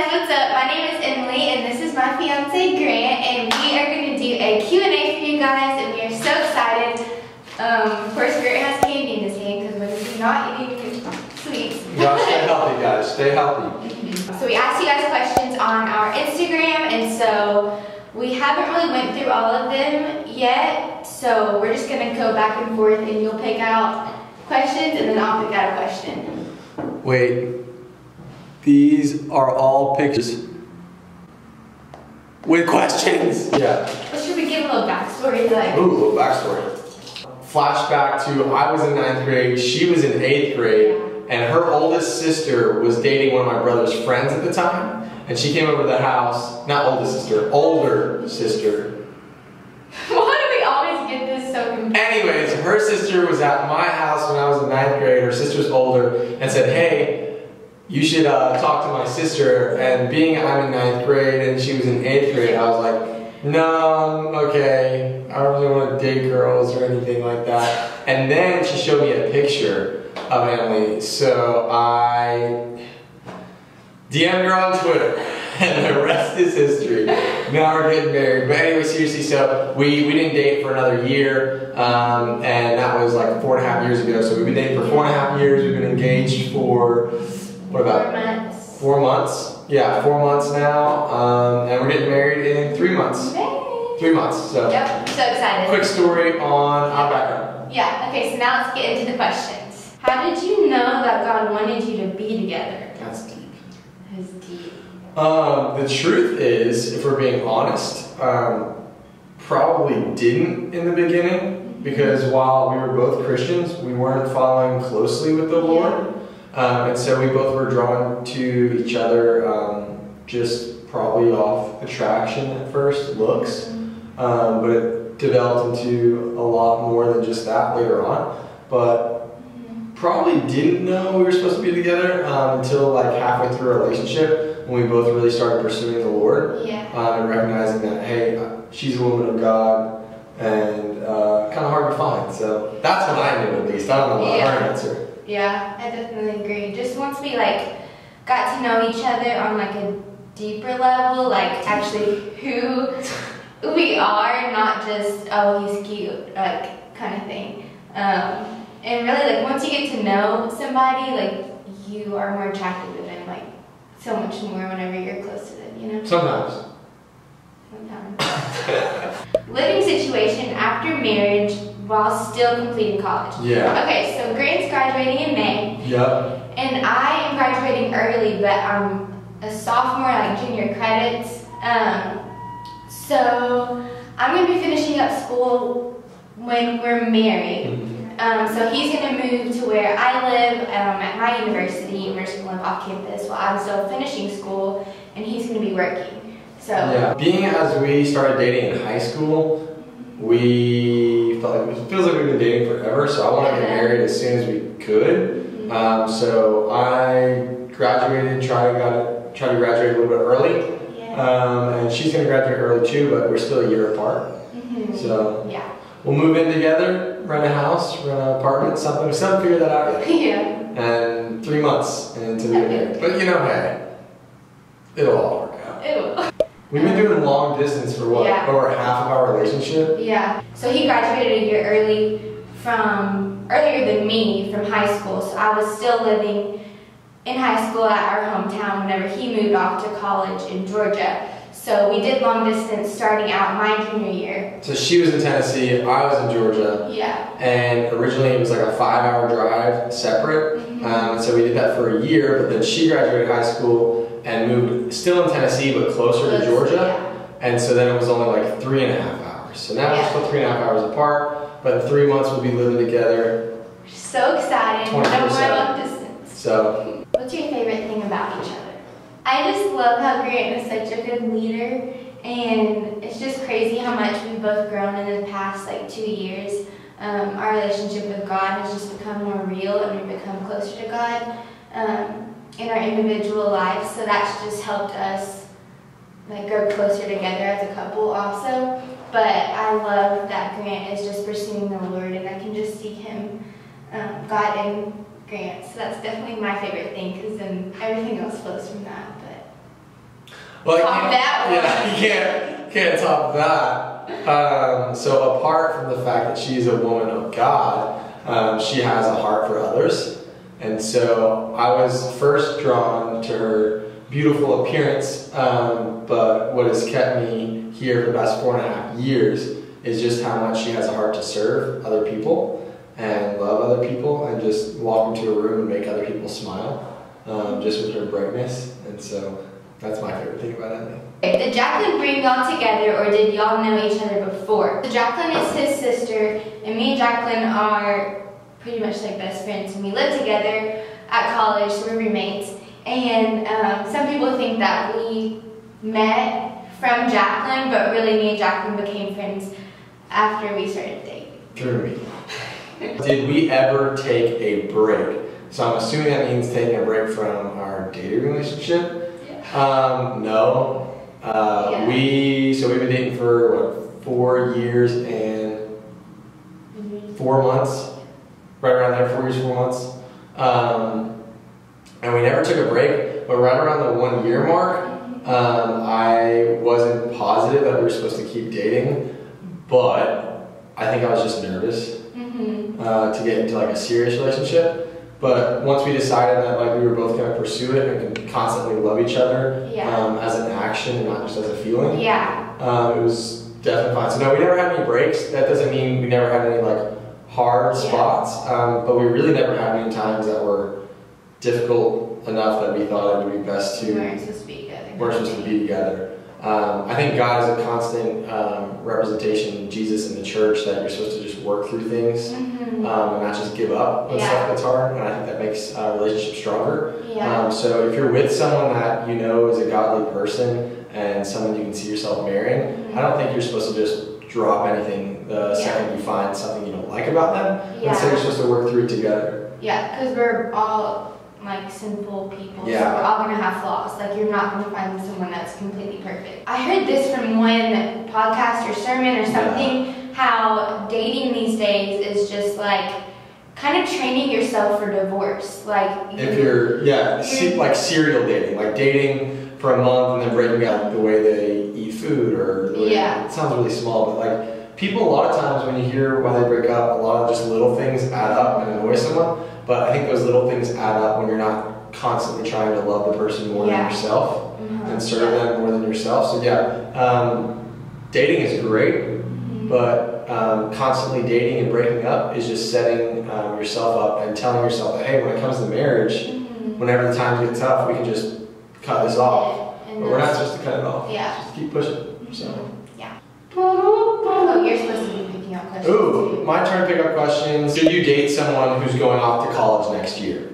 guys, what's up? My name is Emily and this is my fiance Grant, and we are going to do a Q&A for you guys, and we are so excited. Of course, Grant has candy in his hand because when he's not eating sweets. You gotta stay healthy, guys. Stay healthy. So we asked you guys questions on our Instagram, and so we haven't really went through all of them yet. So we're just going to go back and forth, and you'll pick out questions and then I'll pick out a question. Wait. These are all pictures with questions. Yeah. Well, should we give a little backstory? Like, ooh, a little backstory. Flashback to I was in 9th grade, she was in 8th grade, and her oldest sister was dating one of my brother's friends at the time, and she came over to the house, not oldest sister, older sister. Why do we always get this so confused? Anyways, her sister was at my house when I was in 9th grade, her sister's older, and said, hey, you should talk to my sister. And being I'm in 9th grade and she was in 8th grade, I was like, no, okay, I don't really want to date girls or anything like that. And then she showed me a picture of Emily, so I DM'd her on Twitter, and the rest is history. Now we're getting married. But anyway, seriously, so we didn't date for another year, and that was like 4.5 years ago. So we've been dating for 4.5 years. We've been engaged for, what about? 4 months. 4 months. Yeah, 4 months now, and we're getting married in 3 months. Yay. 3 months, so. Yep, so excited. Quick story on our background. Yeah, okay, so now let's get into the questions. How did you know that God wanted you to be together? That's deep. That is deep. The truth is, if we're being honest, probably didn't in the beginning, because while we were both Christians, we weren't following closely with the Lord. And so we both were drawn to each other just probably off attraction at first, looks, but it developed into a lot more than just that later on. But probably didn't know we were supposed to be together until like halfway through our relationship, when we both really started pursuing the Lord, and recognizing that, hey, she's a woman of God, and kind of hard to find. So that's what I knew, at least. I don't know what her answer. Yeah, I definitely agree. Just once we like got to know each other on like a deeper level, like actually who we are, not just, oh, he's cute, like kind of thing. And really, like once you get to know somebody, like you are more attracted to them, like so much more whenever you're close to them, you know? Sometimes. Living situation after marriage while still completing college. Yeah. Okay, so Grant's graduating in May. Yep. And I am graduating early, but I'm a sophomore, like junior credits. So I'm going to be finishing up school when we're married. So he's going to move to where I live at my university, University of Live off campus, while I'm still finishing school, and he's going to be working. So yeah, being as we started dating in high school, we felt like it feels like we've been dating forever. So I wanted to get married as soon as we could. So I graduated, tried to graduate a little bit early, and she's going to graduate early too, but we're still a year apart. So we'll move in together, rent a house, rent an apartment, something. We still haven't figured that out yet. And 3 months until we get married. But you know, hey, it'll all work out. It will. We've been doing long distance for what, over half of our relationship? Yeah. So he graduated a year earlier than me from high school. So I was still living in high school at our hometown whenever he moved off to college in Georgia. So we did long distance starting out my junior year. So she was in Tennessee, I was in Georgia. Yeah. And originally it was like a 5-hour drive separate. So we did that for a year, but then she graduated high school and moved still in Tennessee but closer to Georgia. And so then it was only like 3.5 hours. So now we're still 3.5 hours apart, but in 3 months we'll be living together. We're so excited. No more long distance. So what's your favorite thing about each other? I just love how Grant is such a good leader, and it's just crazy how much we've both grown in the past like 2 years. Our relationship with God has just become more real, and we've become closer to God in our individual lives. So that's just helped us like grow closer together as a couple also. But I love that Grant is just pursuing the Lord, and I can just see him, God in Grant. So that's definitely my favorite thing, because then everything else flows from that. But Well, top that one. Yeah, you can't top that. So apart from the fact that she's a woman of God, she has a heart for others. And so I was first drawn to her beautiful appearance, but what has kept me here for the past 4.5 years is just how much she has a heart to serve other people and love other people and just walk into a room and make other people smile, just with her brightness. And so that's my favorite thing about Emily. Did Jacqueline bring y'all together, or did y'all know each other before? So Jacqueline is his sister, and me and Jacqueline are pretty much like best friends. And we live together at college, so we're roommates. And some people think that we met from Jacqueline, but really me and Jacqueline became friends after we started dating. Through me. Did we ever take a break? So I'm assuming that means taking a break from our dating relationship. Yeah. No. Yeah. We've been dating for what, 4 years and 4 months, right around there, 4 years, 4 months. And we never took a break, but right around the 1 year mark, I wasn't positive that we were supposed to keep dating, but I think I was just nervous to get into like a serious relationship. But once we decided that like we were both going to pursue it and constantly love each other as an action and not just as a feeling, it was definitely fine. So no, we never had any breaks. That doesn't mean we never had any like hard spots, but we really never had any times that were difficult enough that we thought it would be best to weren't supposed to be together. We're supposed to be together. I think God is a constant representation of Jesus in the church, that you're supposed to just work through things and not just give up on stuff that's hard. And I think that makes a relationship stronger. So if you're with someone that you know is a godly person and someone you can see yourself marrying, I don't think you're supposed to just drop anything the second you find something you don't like about them. Instead, you're supposed to work through it together. Yeah, because we're all like sinful people, so we're all gonna have flaws. Like, you're not gonna find someone that's completely perfect. I heard this from one podcast or sermon or something, how dating these days is just like kind of training yourself for divorce. Like, if you're like serial dating, like dating for a month and then breaking up the way they eat food, or the way, it sounds really small, but like people a lot of times when you hear why they break up, a lot of just little things add up and annoy someone. But I think those little things add up when you're not constantly trying to love the person more than yourself and serve them more than yourself. So dating is great, but constantly dating and breaking up is just setting yourself up and telling yourself that, hey, when it comes to marriage, whenever the times get tough, we can just cut this off. But we're not supposed to cut it off. Just keep pushing. So. Oh, you're supposed to be picking up questions. Ooh, my turn to pick up questions. Should you date someone who's going off to college next year?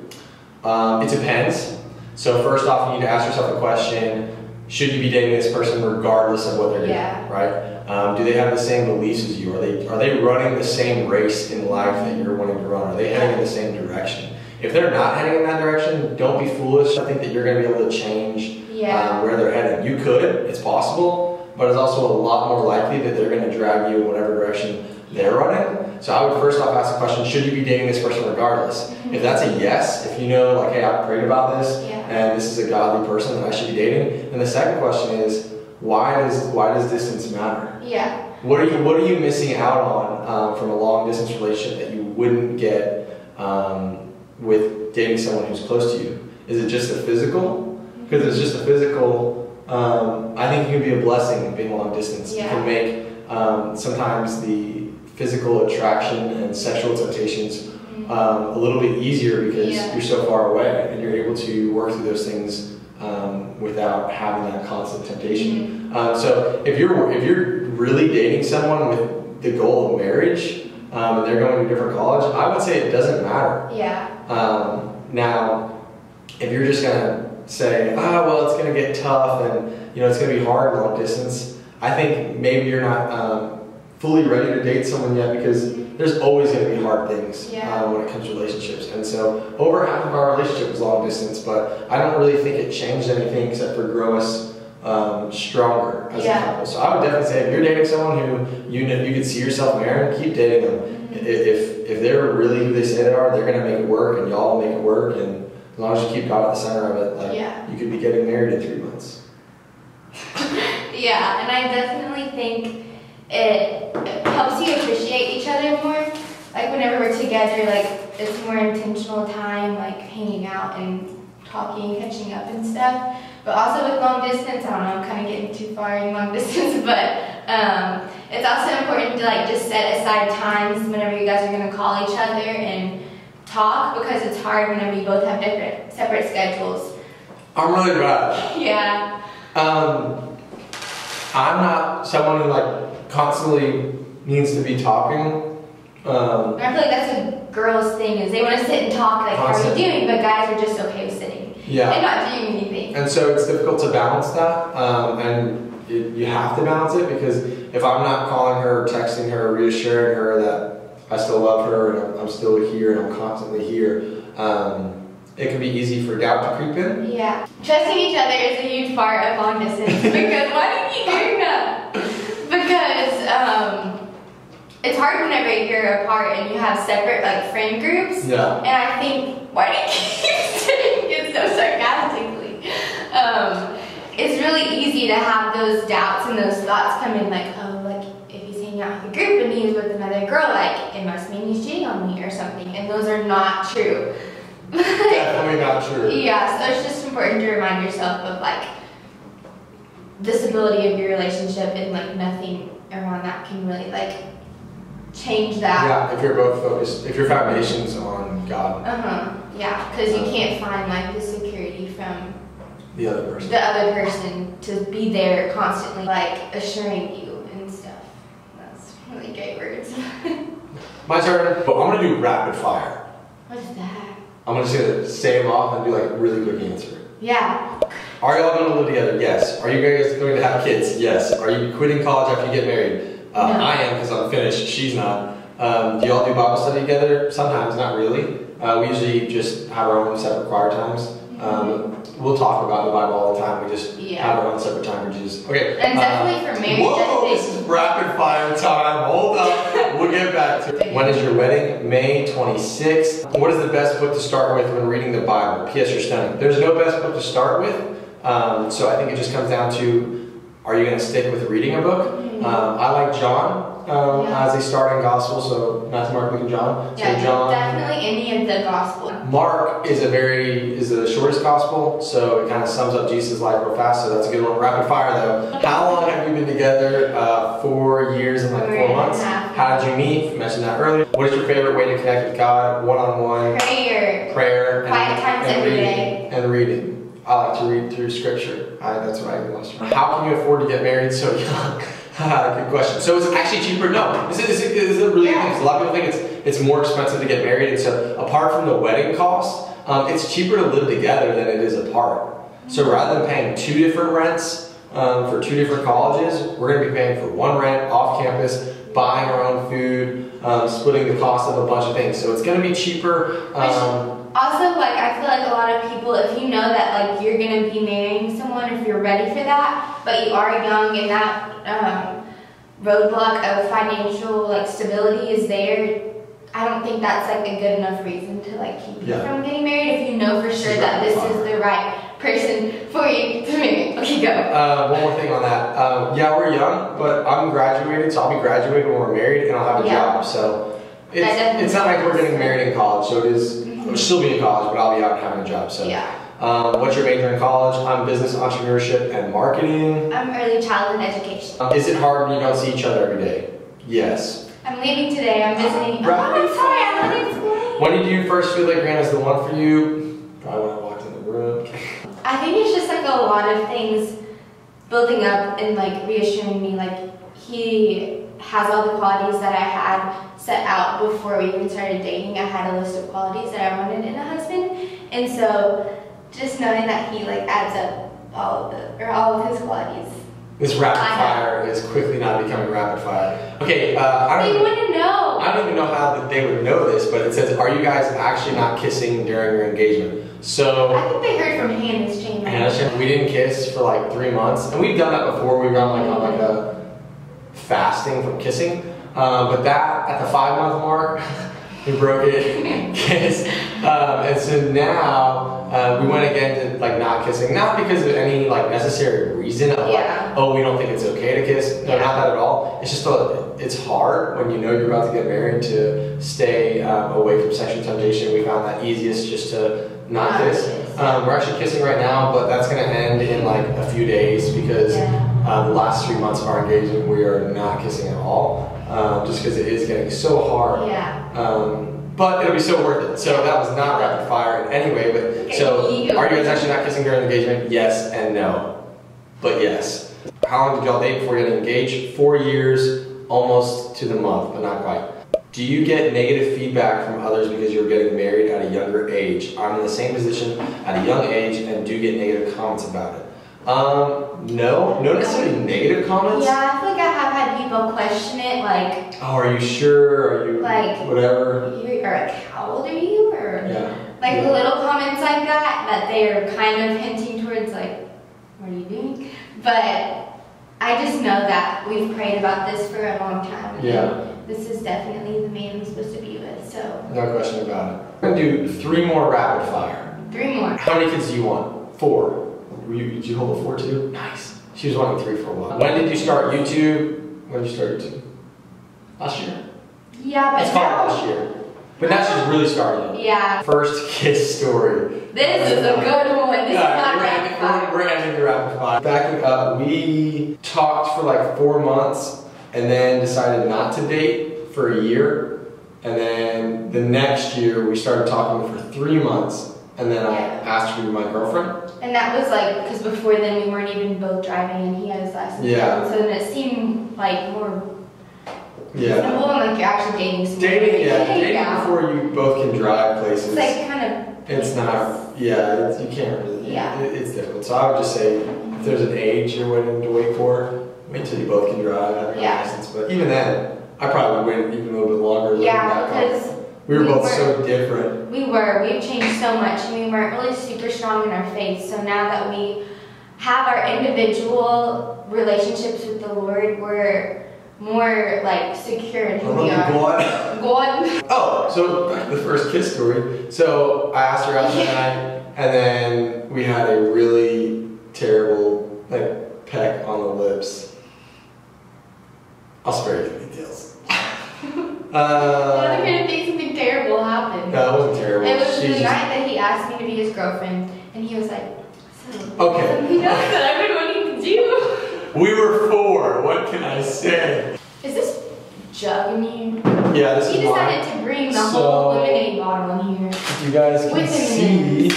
It depends. So first off, you need to ask yourself the question, should you be dating this person regardless of what they're doing, right? Do they have the same beliefs as you? Are they running the same race in life that you're wanting to run? Are they heading in the same direction? If they're not heading in that direction, don't be foolish. I think that you're going to be able to change where they're headed. You could, it's possible. But it's also a lot more likely that they're going to drag you in whatever direction they're running. So I would first off ask the question, should you be dating this person regardless? If that's a yes, if you know, like, hey, I've prayed about this, and this is a godly person that I should be dating, then the second question is, why does distance matter? What are you missing out on from a long distance relationship that you wouldn't get with dating someone who's close to you? Is it just the physical? Because if it's just the physical, I think it can be a blessing being long distance. You can make sometimes the physical attraction and sexual temptations a little bit easier because you're so far away and you're able to work through those things without having that constant temptation. So if you're really dating someone with the goal of marriage and they're going to a different college, I would say it doesn't matter. Now, if you're just gonna say, well, it's going to get tough and it's going to be hard long distance, I think maybe you're not fully ready to date someone yet, because there's always going to be hard things when it comes to relationships. And so over half of our relationship was long distance, but I don't really think it changed anything except for grow us stronger as a couple. So I would definitely say if you're dating someone who you could see yourself marrying, keep dating them. If they're really who they say they are, they're going to make it work and y'all will make it work. And as long as you keep God at the center of it, you could be getting married in 3 months. Yeah, and I definitely think it helps you appreciate each other more. Like whenever we're together, like it's more intentional time, like hanging out and talking, catching up and stuff. But also with long distance, I don't know, I'm kind of getting too far in long distance, but it's also important to like just set aside times whenever you guys are going to call each other and talk, because it's hard whenever you both have different separate schedules. I'm really bad. Yeah. I'm not someone who like constantly needs to be talking. I feel like that's a girl's thing, is they want to sit and talk like, how are you doing? But guys are just okay with sitting and not doing anything. And so it's difficult to balance that, and you have to balance it, because if I'm not calling her or texting her or reassuring her that I still love her and I'm still here and I'm constantly here, it can be easy for doubt to creep in. Yeah. Trusting each other is a huge part of long distance, because why do you keep doing that? Because it's hard whenever you're apart and you have separate like friend groups. Yeah. And I think, why do you keep saying it so sarcastically? It's really easy to have those doubts and those thoughts come in, like, oh, like if he's hanging out with a group and he's with another girl, like it must mean he's cheating on me or something. And those are not true. Definitely not true. Yeah, so it's just important to remind yourself of like the stability of your relationship, and like nothing around that can really like change that. Yeah, if you're both focused, if your foundation's on God. Yeah, because you can't find like the security from the other person to be there constantly, like assuring you and stuff. That's really great words. My turn. Well, I'm gonna do rapid fire. What is that? I'm just gonna say them off and do like a really quick answer. Yeah. Are y'all gonna live together? Yes. Are you guys going to have kids? Yes. Are you quitting college after you get married? No. I am, because I'm finished. She's not. Do y'all do Bible study together? Sometimes, not really. We usually just have our own separate choir times. We'll talk about the Bible all the time. We just have our own separate time for Jesus. Okay. And definitely for marriage. Whoa, this is rapid fire time. Hold up. We'll get back to it. When is your wedding? May 26th. What is the best book to start with when reading the Bible? P.S. You're stunning. There's no best book to start with. So I think it just comes down to, are you going to stick with reading a book? I like John as a starting gospel, so Matthew, Mark, Luke, and John. Yeah, so John, definitely any of the gospel. Mark is the shortest gospel, so it kind of sums up Jesus' life real fast, so that's a good one. Rapid fire though. How long have you been together? 4 years and like 4 months. How did you meet? You mentioned that earlier. What is your favorite way to connect with God? One-on-one. Prayer. 5 times every day. And reading. I like to read through scripture. That's what I do most. How can you afford to get married so young? Good question. So is it actually cheaper? No. Is it really good thing? A lot of people think it's more expensive to get married. And so apart from the wedding cost, it's cheaper to live together than it is apart. So rather than paying 2 different rents for 2 different colleges, we're going to be paying for 1 rent off campus, buying our own food, splitting the cost of a bunch of things. So it's going to be cheaper. Also, like, I feel like a lot of people, if you know that, like, you're going to be marrying someone, if you're ready for that, but you are young and that roadblock of financial, like, stability is there, I don't think that's, like, a good enough reason to, like, keep you from getting married if you know for sure that this is the right person for you to marry. Okay, go. One more thing on that. Yeah, we're young, but I'm graduated, so I'll be graduated when we're married, and I'll have a job. So it's not like we're getting married in college, so it is. I'll still be in college, but I'll be out having a job. So, what's your major in college? I'm business, entrepreneurship, and marketing. I'm early childhood education. Is it hard when you don't see each other every day? Yes. I'm leaving today. I'm visiting. When did you first feel like Grant is the one for you? Probably when I walked in the room. I think it's just like a lot of things building up and like reassuring me. Like he has all the qualities that I had set out before we even started dating. I had a list of qualities that I wanted in a husband, and so just knowing that he like adds up all of his qualities. This rapid fire is quickly not becoming rapid fire. Okay, I wouldn't know. I don't even know how that they would know this, but it says, "Are you guys actually not kissing during your engagement?" So I think they heard from Hannah's channel. We didn't kiss for like 3 months, and we've done that before. We were on like a fasting from kissing. But that, at the 5-month mark, We broke it, kissed, and so now we went again to like not kissing, not because of any like necessary reason of like, oh, we don't think it's okay to kiss. No, not that at all. It's just it's hard when you know you're about to get married to stay away from sexual temptation. We found that easiest just to not kiss. We're actually kissing right now, but that's going to end in like a few days because the last 3 months of our engagement we are not kissing at all. Just because it is getting so hard. But it'll be so worth it. So that was not rapid fire in any way. But so, are you guys actually not kissing during engagement? Yes and no. But yes. How long did y'all date before you got engaged? 4 years, almost to the month, but not quite. Do you get negative feedback from others because you're getting married at a younger age? I'm in the same position at a young age and do get negative comments about it. No necessarily negative comments. Yeah, I feel like I have had people question it, like, oh, are you sure? Are you like whatever? Or like, how old are you? Or like little comments like that they're kind of hinting towards, like, what are you doing? But I just know that we've prayed about this for a long time. And this is definitely the man I'm supposed to be with. So no question about it. We're gonna do 3 more rapid fire. 3 more. How many kids do you want? 4. Did you hold a 4 too? Nice. She was wanting 3 for a while. When did you start YouTube? When did you start YouTube? Last year. Yeah, but it's called last year. But now she's really starting. Yeah. First kiss story. This is a good one. This is not rapid fire. We're ending the rapid fire. Backing up, we talked for like 4 months and then decided not to date for a year. And then the next year we started talking for 3 months. And then I asked her to be my girlfriend. And that was like, because before then we weren't even both driving and he had his license. So then it seemed like more reasonable and like you're actually dating someone. Dating before you both can drive places. It's like kind of. It's not, you can't really, it's difficult. So I would just say, if there's an age you're waiting to wait for, wait till you both can drive, have your license. But even then, I probably would wait even a little bit longer. Because we were both so different. We've changed so much and we weren't really super strong in our faith. So now that we have our individual relationships with the Lord, we're more like secure in who we are. God. Oh, so back to the first kiss story. So I asked her out that night and then we had a really terrible like peck on the lips. I'll spare you the details. I'm gonna think something terrible happened. No, it wasn't terrible. It was the night that he asked me to be his girlfriend, and he was like, something else that I've been wanting to do. We were 4. What can I say? Is this jug in here? Yeah, this is mine. He decided to bring the whole lemonade bottle in here. You guys can see.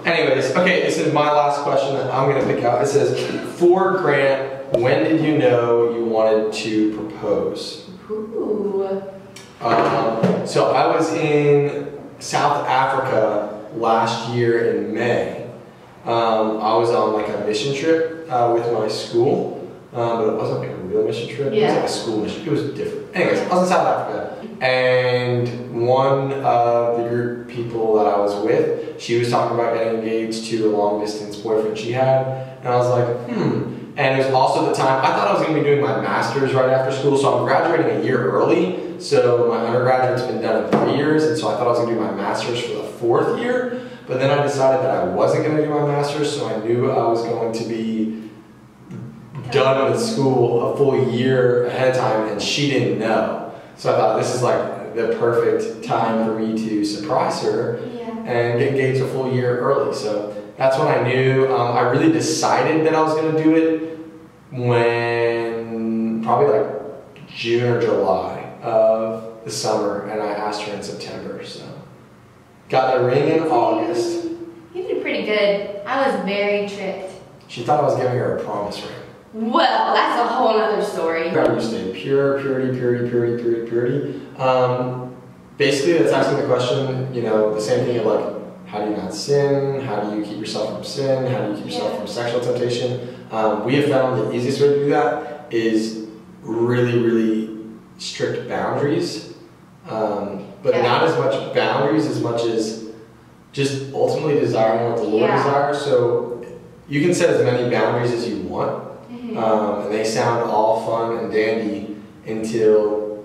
Anyways, okay, this is my last question that I'm gonna pick out. It says, for Grant, when did you know you wanted to propose? Ooh. So I was in South Africa last year in May. I was on like a mission trip with my school, but it wasn't like a real mission trip. It was like a school mission. It was different. Anyways, I was in South Africa, and one of the group people that I was with, she was talking about getting engaged to a long distance boyfriend she had, and I was like, And it was also the time, I thought I was going to be doing my master's right after school, so I'm graduating a year early. So my undergraduate's been done in 3 years, and so I thought I was going to do my master's for the 4th year. But then I decided that I wasn't going to do my master's, so I knew I was going to be done with school a full year ahead of time, and she didn't know. So I thought this is like the perfect time for me to surprise her and get engaged a full year early. So that's when I knew. I really decided that I was going to do it when probably like June or July of the summer, and I asked her in September. So got the ring in August. You did pretty good. I was very tricked. She thought I was giving her a promise ring. Well, that's a whole other story. You stay pure, purity. Basically, that's asking the question, the same thing of like, how do you not sin? How do you keep yourself from sin? How do you keep yourself from sexual temptation? We have found the easiest way to do that is really, really strict boundaries. But not as much boundaries as much as just ultimately desiring what the Lord desires. So you can set as many boundaries as you want. And they sound all fun and dandy until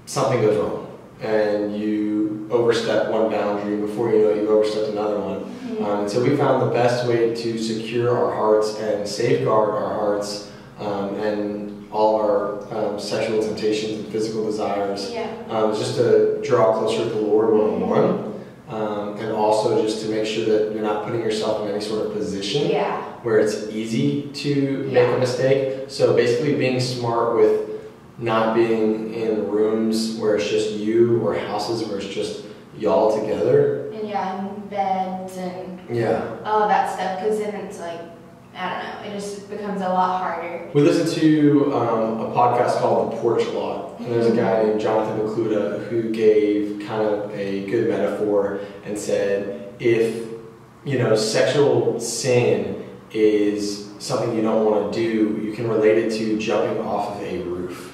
something goes wrong. and you overstep one boundary, before you know you've overstepped another one. And so we found the best way to secure our hearts and safeguard our hearts and all our sexual temptations and physical desires, just to draw closer to the Lord one-on-one. And also just to make sure that you're not putting yourself in any sort of position where it's easy to make a mistake. So basically being smart with not being in rooms where it's just you, or houses where it's just y'all together. And in beds and all of that stuff, because then it's like, I don't know, it just becomes a lot harder. We listen to a podcast called The Porch a lot, and there's a guy named Jonathan McCluda who gave kind of a good metaphor and said, if sexual sin is something you don't want to do, you can relate it to jumping off of a roof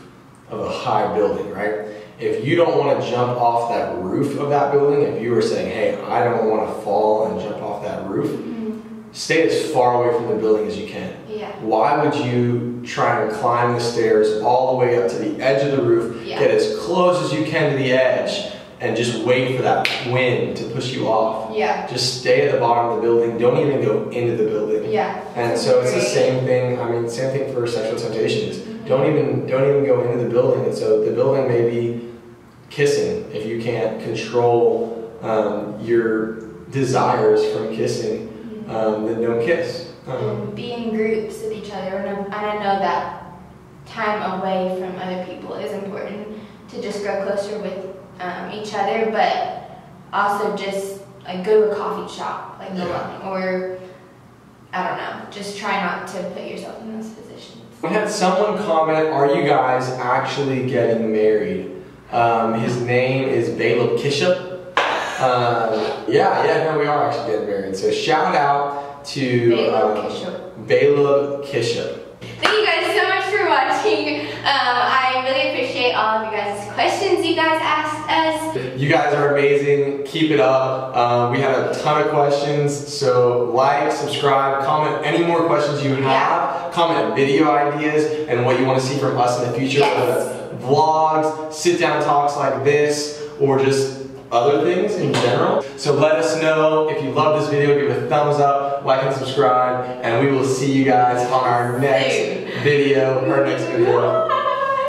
of a high building, right? If you don't want to jump off that roof of that building, if you were saying, hey, I don't want to fall and jump off that roof, stay as far away from the building as you can. Why would you try and climb the stairs all the way up to the edge of the roof, get as close as you can to the edge, and just wait for that wind to push you off? Just stay at the bottom of the building. Don't even go into the building. And so it's the same thing. I mean, same thing for sexual temptations. Don't even go into the building. And so the building may be kissing. If you can't control your desires from kissing, then don't kiss. And be in groups with each other. And I know that time away from other people is important to just grow closer with each other, but also just like go to a coffee shop like alone, or I don't know, just try not to put yourself in those positions. We had someone comment, are you guys actually getting married? His name is Baleb Kishop. We are actually getting married. So shout out to Baleb Kishop. Thank you guys so much for watching. I really appreciate all of you guys' questions you guys asked us. You guys are amazing. Keep it up. We had a ton of questions. So like, subscribe, comment any more questions you have. Comment video ideas and what you want to see from us in the future. Vlogs, sit down talks like this, or just other things in general. So let us know. If you love this video, give it a thumbs up, like and subscribe, and we will see you guys on our next video,